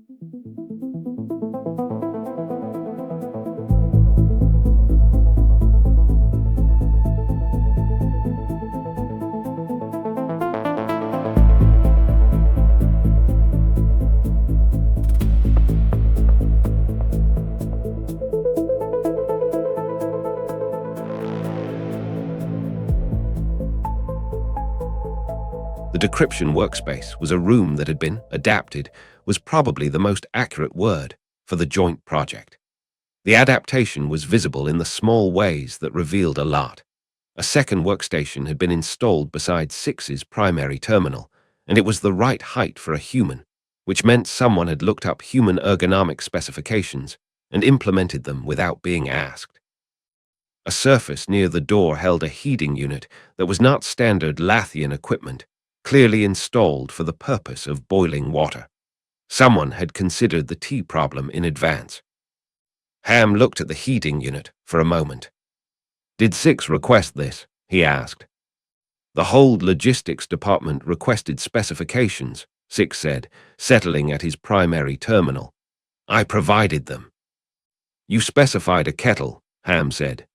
The decryption workspace was a room that had been adapted, was probably the most accurate word for the joint project. The adaptation was visible in the small ways that revealed a lot. A second workstation had been installed beside Six's primary terminal, and it was the right height for a human, which meant someone had looked up human ergonomic specifications and implemented them without being asked. A surface near the door held a heating unit that was not standard Lathium equipment, clearly installed for the purpose of boiling water. Someone had considered the tea problem in advance. Ham looked at the heating unit for a moment. "Did Six request this?" he asked. "The whole logistics department requested specifications," Six said, settling at his primary terminal. "I provided them." "You specified a kettle," Ham said.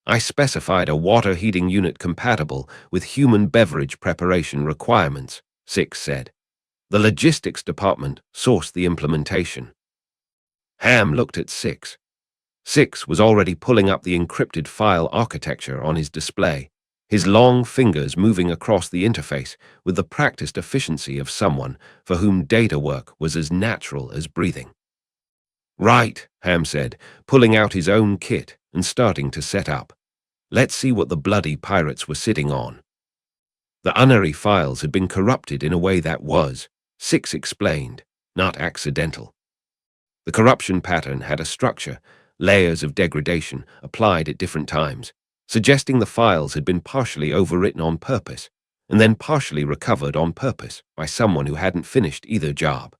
"I specified a water heating unit compatible with human beverage preparation requirements," Six said. "The logistics department sourced the implementation." Ham looked at Six. Six was already pulling up the encrypted file architecture on his display, his long fingers moving across the interface with the practiced efficiency of someone for whom data work was as natural as breathing. "Right," Ham said, pulling out his own kit and starting to set up. "Let's see what the bloody pirates were sitting on." The unary files had been corrupted in a way that was, Six explained, not accidental. The corruption pattern had a structure, layers of degradation applied at different times, suggesting the files had been partially overwritten on purpose, and then partially recovered on purpose by someone who hadn't finished either job.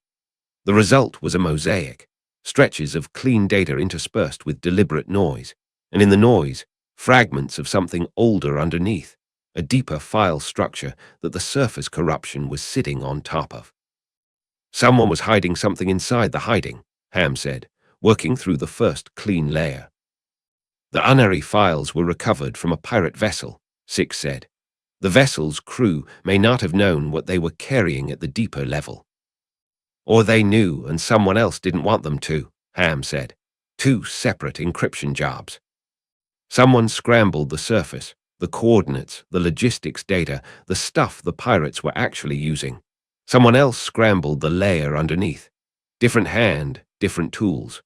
The result was a mosaic, stretches of clean data interspersed with deliberate noise, and in the noise, fragments of something older underneath, a deeper file structure that the surface corruption was sitting on top of. "Someone was hiding something inside the hiding," Ham said, working through the first clean layer. "The unary files were recovered from a pirate vessel," Six said. "The vessel's crew may not have known what they were carrying at the deeper level." "Or they knew and someone else didn't want them to," Ham said. "Two separate encryption jobs. Someone scrambled the surface, the coordinates, the logistics data, the stuff the pirates were actually using. Someone else scrambled the layer underneath. Different hand, different tools."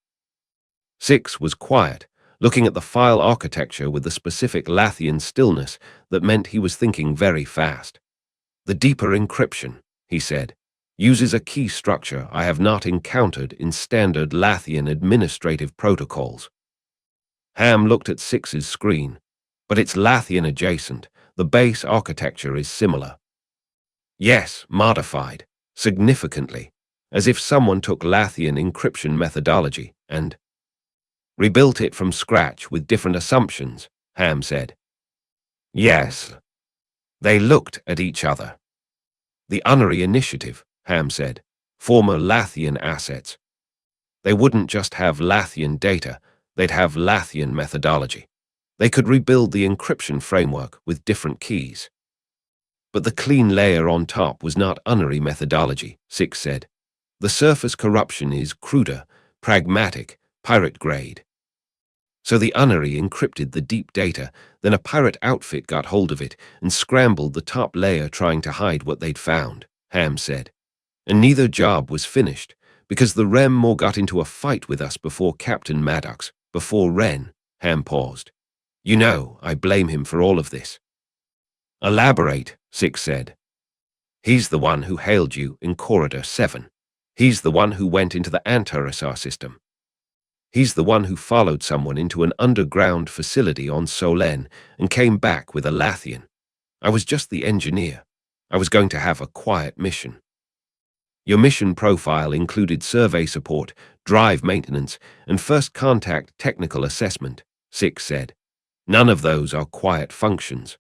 Six was quiet, looking at the file architecture with the specific Lathian stillness that meant he was thinking very fast. "The deeper encryption," he said, "uses a key structure I have not encountered in standard Lathian administrative protocols." Ham looked at Six's screen, but it's Lathian adjacent. The base architecture is similar. "Yes, modified, significantly, as if someone took Lathian encryption methodology and rebuilt it from scratch with different assumptions," Ham said. "Yes." They looked at each other. "The Unary Initiative," Ham said, "former Lathian assets. They wouldn't just have Lathian data, they'd have Lathian methodology. They could rebuild the encryption framework with different keys." "But the clean layer on top was not Unary methodology," Six said. "The surface corruption is cruder, pragmatic, pirate grade." "So the Unary encrypted the deep data, then a pirate outfit got hold of it and scrambled the top layer trying to hide what they'd found," Ham said. "And neither job was finished, because the Rem more got into a fight with us before Captain Maddox, before Wren." Ham paused. "You know, I blame him for all of this." "Elaborate," Six said. "He's the one who hailed you in Corridor 7. He's the one who went into the Antaresar system. He's the one who followed someone into an underground facility on Solen and came back with a Lathian. I was just the engineer. I was going to have a quiet mission." "Your mission profile included survey support, drive maintenance, and first contact technical assessment," Six said. "None of those are quiet functions."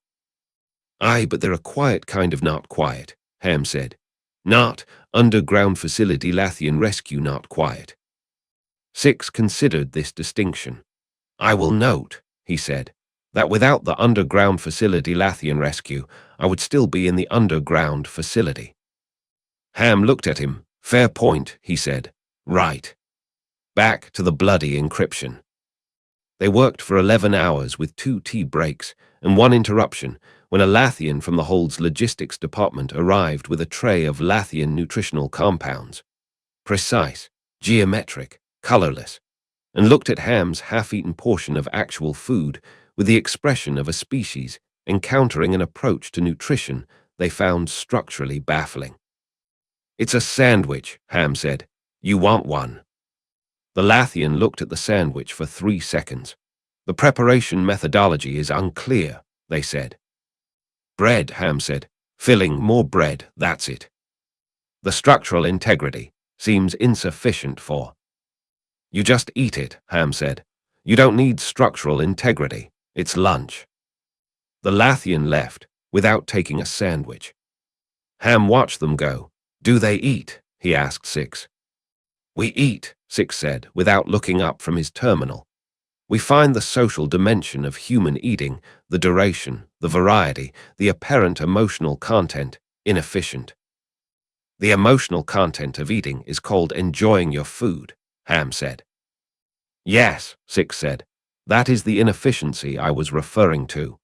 "Aye, but they're a quiet kind of not quiet," Ham said. Not underground facility Lathian rescue, not quiet. 6 considered this distinction. I will note, he said, that without the underground facility Lathian rescue, I would still be in the underground facility. Ham looked at him. Fair point, he said. Right. Back to the bloody encryption. They worked for 11 hours with 2 tea breaks and 1 interruption when a Lathian from the hold's logistics department arrived with a tray of Lathian nutritional compounds. Precise, geometric, colorless, and looked at Ham's half-eaten portion of actual food with the expression of a species encountering an approach to nutrition they found structurally baffling. It's a sandwich, Ham said. You want one? The Lathian looked at the sandwich for 3 seconds. The preparation methodology is unclear, they said. Bread, Ham said. Filling, more bread, that's it. The structural integrity seems insufficient for. You just eat it, Ham said. You don't need structural integrity. It's lunch. The Lathian left without taking a sandwich. Ham watched them go. Do they eat? He asked 6. We eat, 6 said, without looking up from his terminal. We find the social dimension of human eating, the duration, the variety, the apparent emotional content, inefficient. The emotional content of eating is called enjoying your food, Ham said. Yes, 6 said. That is the inefficiency I was referring to.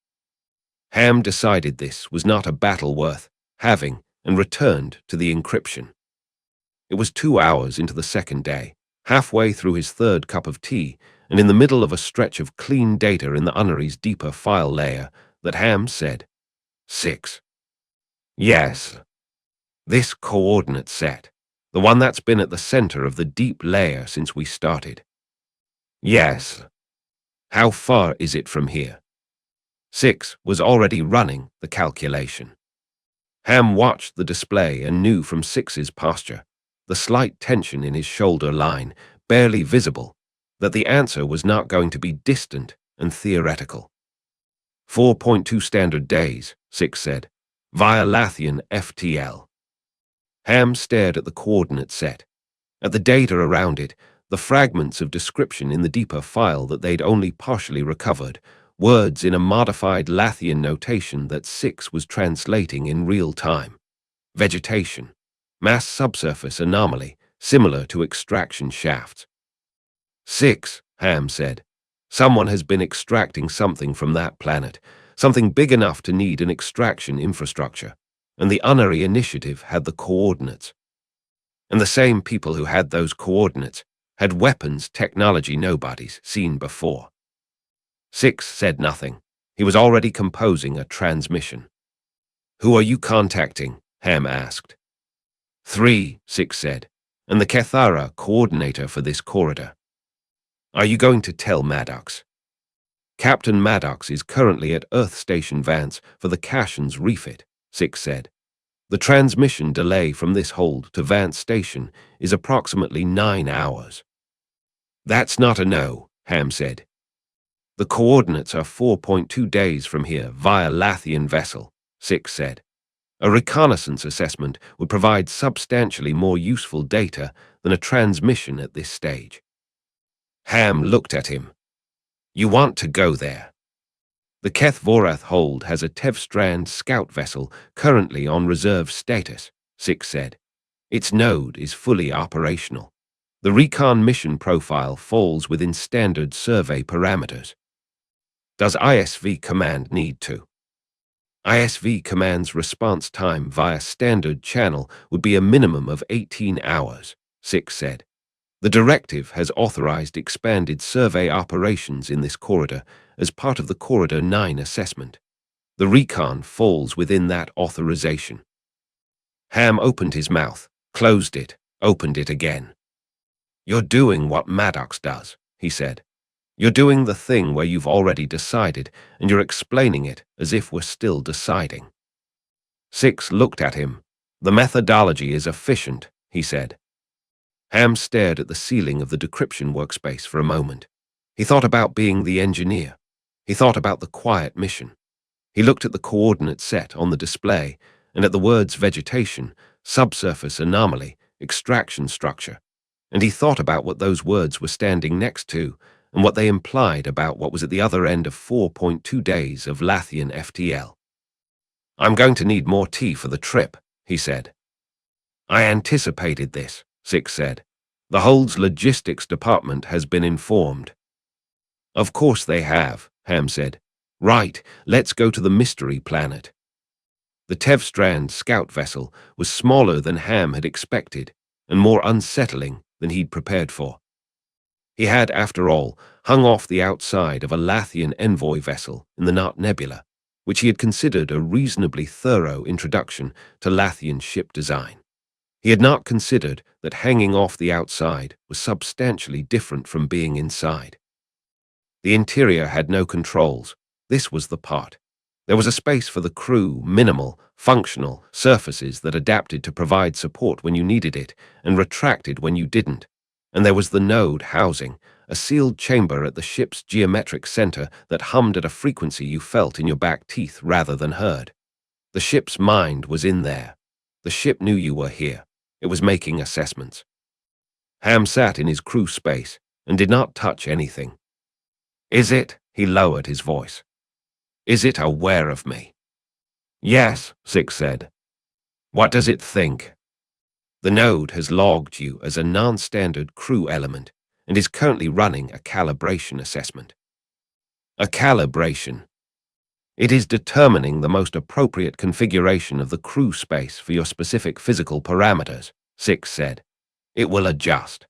Ham decided this was not a battle worth having and returned to the encryption. It was 2 hours into the second day, halfway through his 3rd cup of tea, and in the middle of a stretch of clean data in the Unnery's deeper file layer, that Ham said, 6. Yes. This coordinate set, the one that's been at the center of the deep layer since we started. Yes. How far is it from here? 6 was already running the calculation. Ham watched the display and knew from 6's posture, the slight tension in his shoulder line, barely visible, that the answer was not going to be distant and theoretical. 4.2 standard days, 6 said, via Lathian FTL. Ham stared at the coordinate set, at the data around it, the fragments of description in the deeper file that they'd only partially recovered, words in a modified Lathian notation that 6 was translating in real time. Vegetation. Mass subsurface anomaly, similar to extraction shafts. 6, Ham said. Someone has been extracting something from that planet, something big enough to need an extraction infrastructure, and the Unnery Initiative had the coordinates. And the same people who had those coordinates had weapons technology nobody's seen before. 6 said nothing. He was already composing a transmission. Who are you contacting? Ham asked. 3, 6 said, and the Kethara coordinator for this corridor. Are you going to tell Maddox? Captain Maddox is currently at Earth Station Vance for the Cassion's refit, 6 said. The transmission delay from this hold to Vance Station is approximately 9 hours. That's not a no, Ham said. The coordinates are 4.2 days from here via Lathian vessel, 6 said. A reconnaissance assessment would provide substantially more useful data than a transmission at this stage. Ham looked at him. You want to go there? The Keth Vorath hold has a Tevstrand scout vessel currently on reserve status, 6 said. Its node is fully operational. The recon mission profile falls within standard survey parameters. Does ISV Command need to? ISV Command's response time via standard channel would be a minimum of 18 hours, 6 said. The directive has authorized expanded survey operations in this corridor as part of the Corridor 9 assessment. The recon falls within that authorization. Ham opened his mouth, closed it, opened it again. You're doing what Maddox does, he said. You're doing the thing where you've already decided, and you're explaining it as if we're still deciding. 6 looked at him. The methodology is efficient, he said. Ham stared at the ceiling of the decryption workspace for a moment. He thought about being the engineer. He thought about the quiet mission. He looked at the coordinate set on the display and at the words vegetation, subsurface anomaly, extraction structure, and he thought about what those words were standing next to and what they implied about what was at the other end of 4.2 days of Lathian FTL. "I'm going to need more tea for the trip," he said. "I anticipated this," Six said. "The Hold's logistics department has been informed." "Of course they have," Ham said. "Right, let's go to the mystery planet." The Tevstrand scout vessel was smaller than Ham had expected and more unsettling than he'd prepared for. He had, after all, hung off the outside of a Lathian envoy vessel in the Nart Nebula, which he had considered a reasonably thorough introduction to Lathian ship design. He had not considered that hanging off the outside was substantially different from being inside. The interior had no controls. This was the part. There was a space for the crew, minimal, functional surfaces that adapted to provide support when you needed it and retracted when you didn't. And there was the node housing, a sealed chamber at the ship's geometric center that hummed at a frequency you felt in your back teeth rather than heard. The ship's mind was in there. The ship knew you were here. It was making assessments. Ham sat in his crew space and did not touch anything. "Is it?" He lowered his voice. "Is it aware of me?" "Yes," Six said. "What does it think?" "The node has logged you as a non-standard crew element and is currently running a calibration assessment." "A calibration?" "It is determining the most appropriate configuration of the crew space for your specific physical parameters," Six said. "It will adjust."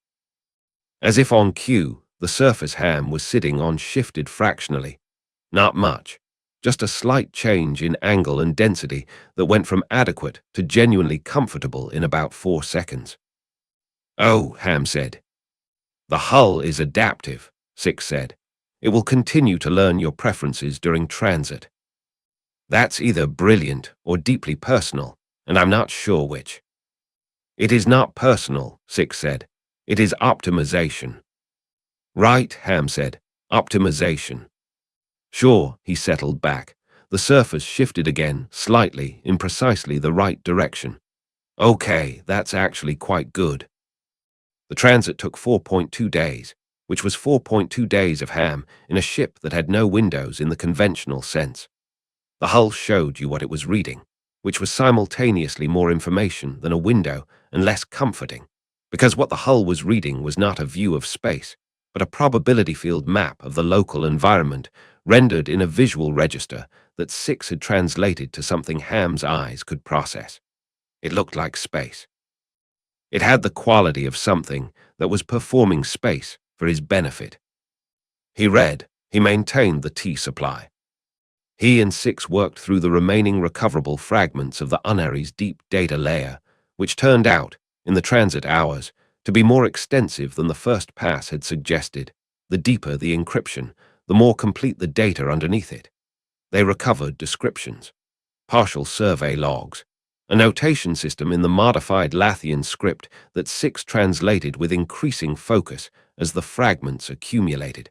As if on cue, the surface Ham was sitting on shifted fractionally. Not much, just a slight change in angle and density that went from adequate to genuinely comfortable in about 4 seconds. "Oh," Ham said. "The hull is adaptive," Six said. "It will continue to learn your preferences during transit." "That's either brilliant or deeply personal, and I'm not sure which." "It is not personal," Six said. "It is optimization." "Right," Ham said. "Optimization." "Sure," he settled back. The surface shifted again, slightly, in precisely the right direction. "Okay, that's actually quite good." The transit took 4.2 days, which was 4.2 days of Ham in a ship that had no windows in the conventional sense. The hull showed you what it was reading, which was simultaneously more information than a window and less comforting, because what the hull was reading was not a view of space, but a probability field map of the local environment rendered in a visual register that Six had translated to something Ham's eyes could process. It looked like space. It had the quality of something that was performing space for his benefit. He read. He maintained the tea supply. He and Six worked through the remaining recoverable fragments of the Unery's deep data layer, which turned out, in the transit hours, to be more extensive than the first pass had suggested. The deeper the encryption, the more complete the data underneath it. They recovered descriptions, partial survey logs, a notation system in the modified Lathian script that Six translated with increasing focus as the fragments accumulated.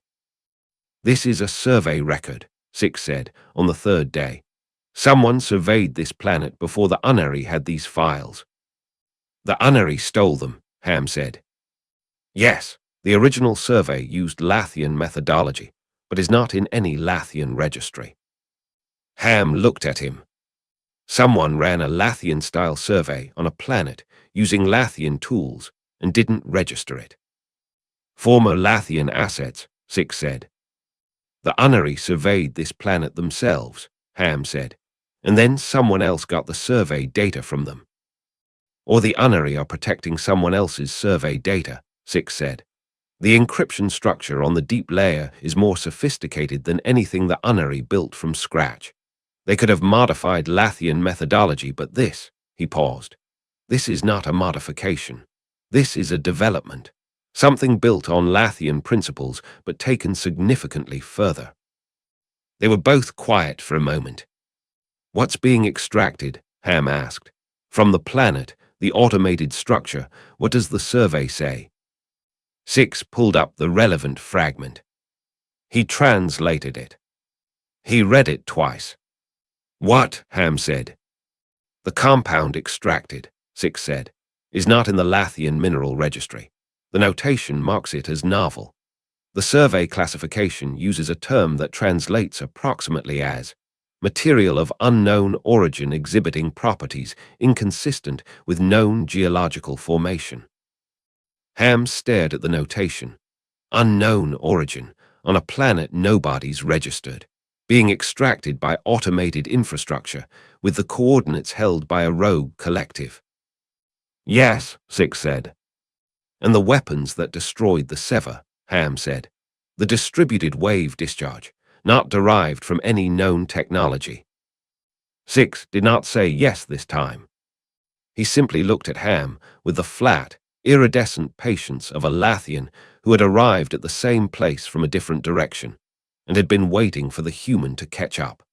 "This is a survey record," Six said on the third day. "Someone surveyed this planet before the Unery had these files." "The Unery stole them," Ham said. "Yes, the original survey used Lathian methodology, but is not in any Lathian registry." Ham looked at him. "Someone ran a Lathian-style survey on a planet using Lathian tools and didn't register it." "Former Lathian assets," Six said. "The Unery surveyed this planet themselves," Ham said, "and then someone else got the survey data from them." "Or the Unery are protecting someone else's survey data," Six said. "The encryption structure on the deep layer is more sophisticated than anything the Unery built from scratch. They could have modified Lathian methodology, but this," he paused, "this is not a modification. This is a development. Something built on Lathian principles, but taken significantly further." They were both quiet for a moment. "What's being extracted?" Ham asked. "From the planet, the automated structure, what does the survey say?" Six pulled up the relevant fragment. He translated it. He read it twice. "What?" Ham said. "The compound extracted," Six said, is not in the Lathian mineral registry. The notation marks it as novel. The survey classification uses a term that translates approximately as material of unknown origin exhibiting properties inconsistent with known geological formation. Ham stared at the notation. Unknown origin, on a planet nobody's registered, being extracted by automated infrastructure, with the coordinates held by a rogue collective. Yes, Six said. And the weapons that destroyed the Sever, Ham said. The distributed wave discharge, not derived from any known technology. Six did not say yes this time. He simply looked at Ham with the flat, iridescent patience of a Lathian who had arrived at the same place from a different direction and had been waiting for the human to catch up.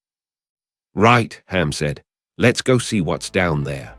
Right, Ham said. Let's go see what's down there.